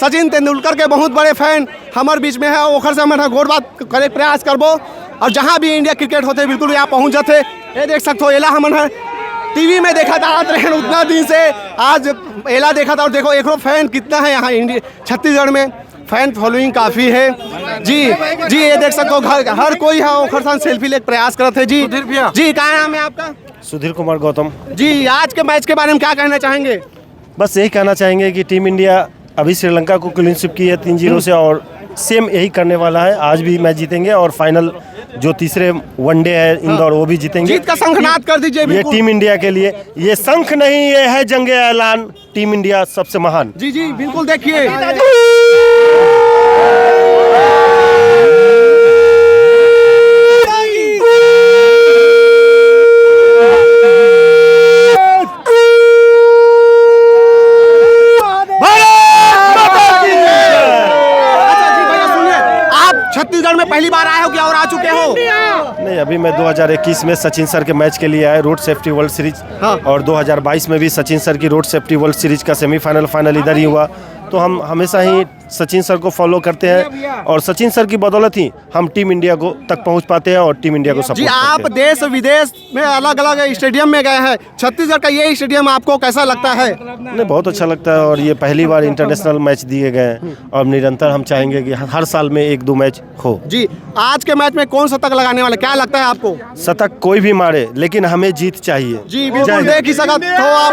सचिन तेंदुलकर के बहुत बड़े फैन हमारे बीच में है। ओखर से हमारा गोर बात करे प्रयास करबो और जहाँ भी इंडिया क्रिकेट होते बिल्कुल यहाँ पहुँच जाते। ये देख सकते हो एला हमन टीवी में देखा था आते रहे उतना दिन से, आज एला देखा था। और देखो एक फैन कितना है यहाँ इंडिया छत्तीसगढ़ में, फैन फॉलोइंग काफ़ी है। जी ये देख सकते हो हर कोई है ओखर साथ सेल्फी ले प्रयास करते थे। जी क्या नाम है आपका? सुधीर कुमार गौतम जी, आज के मैच के बारे में क्या कहना चाहेंगे? बस यही कहना चाहेंगे कि टीम इंडिया अभी श्रीलंका को क्लीन स्वीप की है 3-0 से, और सेम यही करने वाला है। आज भी मैच जीतेंगे और फाइनल जो तीसरे वनडे है इंदौर वो भी जीतेंगे। जीत का शंखनाद कर दीजिए। ये टीम इंडिया के लिए ये शंख नहीं, ये है जंग ऐलान, टीम इंडिया सबसे महान। जी बिल्कुल देखिए। छत्तीसगढ़ में पहली बार आए हो क्या और आ चुके हो? नहीं, अभी मैं 2021 में सचिन सर के मैच के लिए आया, रोड सेफ्टी वर्ल्ड सीरीज। और 2022 में भी सचिन सर की रोड सेफ्टी वर्ल्ड सीरीज का सेमीफाइनल फाइनल इधर ही हुआ। तो हम हमेशा ही सचिन सर को फॉलो करते हैं और सचिन सर की बदौलत ही हम टीम इंडिया को तक पहुंच पाते हैं और टीम इंडिया को सपोर्ट जी। करते हैं। आप देश विदेश में अलग अलग स्टेडियम में गए हैं, छत्तीसगढ़ का ये स्टेडियम आपको कैसा लगता है? नहीं, बहुत अच्छा लगता है और ये पहली बार इंटरनेशनल मैच दिए गए हैं और निरंतर हम चाहेंगे कि हर साल में 1-2 मैच हो। जी, आज के मैच में कौन शतक लगाने वाला क्या लगता है आपको? शतक कोई भी मारे लेकिन हमें जीत चाहिए। जी बिल्कुल देख ही सकते हो आप,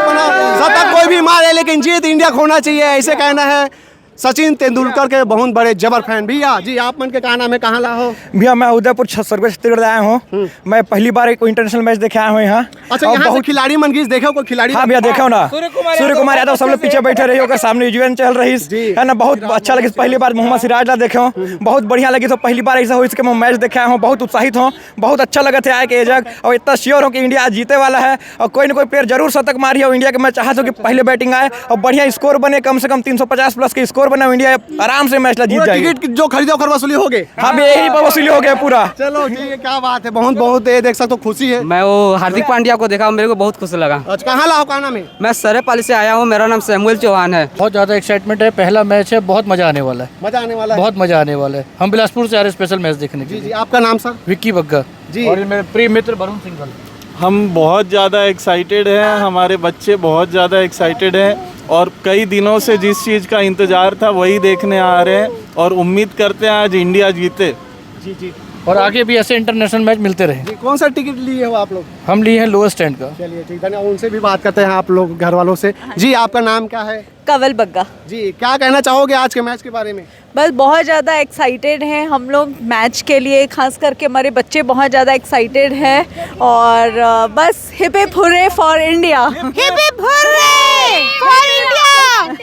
शतक कोई भी मारे लेकिन जीत इंडिया को होना चाहिए, ऐसे कहना है सचिन तेंदुलकर के बहुत बड़े जबर फैन। भैया जी आप मन के कहा नाम है, कहाँ ला हो? भैया मैं उदयपुर छत्तीसगढ़ आया हूँ। मैं पहली बार एक इंटरनेशनल मैच देखे आया हूँ यहाँ। अच्छा, यहाँ से खिलाड़ी मन की देखो कोई खिलाड़ी? हाँ भैया देखो ना, सूर्य कुमार यादव सब लोग पीछे बैठे रही होकर, सामने यूएन चल रही है ना, बहुत अच्छा लगे। पहली बार मोहम्मद सिराज ला देखे हो, बहुत बढ़िया लगी। तो पहली बार ऐसा हो इसके मैं मैच देखे आया हूँ, बहुत उत्साहित हूँ, बहुत अच्छा लगा था आए के जग। और इतना श्योर हूँ कि इंडिया जीते वाला है और कोई ना कोई प्लेयर जरूर शतक मारी हो इंडिया के। मैं चाहता हूँ कि पहले बैटिंग आए और बढ़िया स्कोर बने, कम से कम 350 प्लस के स्कोर बने, इंडिया आराम से मैच जीत जाएगी। टिकट जो खरीदो कर वसूली हो गए? हाँ भैया यही वसूली हो गया पूरा। चलो ठीक है, क्या बात है, बहुत देख सकते हो खुशी है। मैं वो हार्दिक पांड्या को देखा, मेरे को बहुत खुश लगा। अच्छा, कहाँ लाओ, कहाँ नाम है? मैं सरेपाली से आया हूँ, मेरा नाम सैमुअल चौहान है। बहुत ज़्यादा एक्साइटमेंट है, पहला मैच है, बहुत मजा आने वाला है। मजा आने वाला है, बहुत मजा आने वाला है। हम बिलासपुर से आ रहे स्पेशल मैच देखने के लिए। जी आपका नाम सर? विक्की बग्गा जी। और मेरे प्रिय मित्र वरुण सिंघल। हम बहुत ज़्यादा एक्साइटेड हैं, हमारे बच्चे बहुत ज़्यादा एक्साइटेड हैं और कई दिनों से जिस चीज़ का इंतज़ार था वही देखने आ रहे हैं और उम्मीद करते हैं आज इंडिया जीते। जी और आगे भी ऐसे इंटरनेशनल मैच मिलते रहे। जी, कौन सा टिकट लिए हो आप लोग? हम लिए हैं लोअर स्टैंड का। चलिए ठीक, धन्यवाद। उनसे भी बात करते हैं आप लोग घर वालों से। जी आपका नाम क्या है? कंवल बग्गा। जी क्या कहना चाहोगे आज के मैच के बारे में? बस बहुत ज़्यादा एक्साइटेड हैं हम लोग मैच के लिए, खास करके हमारे बच्चे बहुत ज़्यादा एक्साइटेड हैं। और बस hip hip hurray for India, hip hip hurray for India.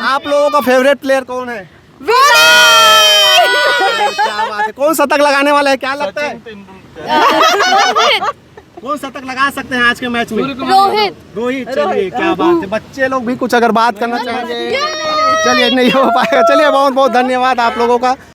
आप लोगों का फेवरेट प्लेयर कौन है? क्या बात है, कौन शतक लगाने वाला है, क्या लगता है? कौन शतक लगा सकते हैं आज के मैच में? रोहित। चलिए क्या बात है, बच्चे लोग भी कुछ अगर बात करना चाहेंगे? चलिए नहीं हो पाएगा। चलिए बहुत धन्यवाद आप लोगों का।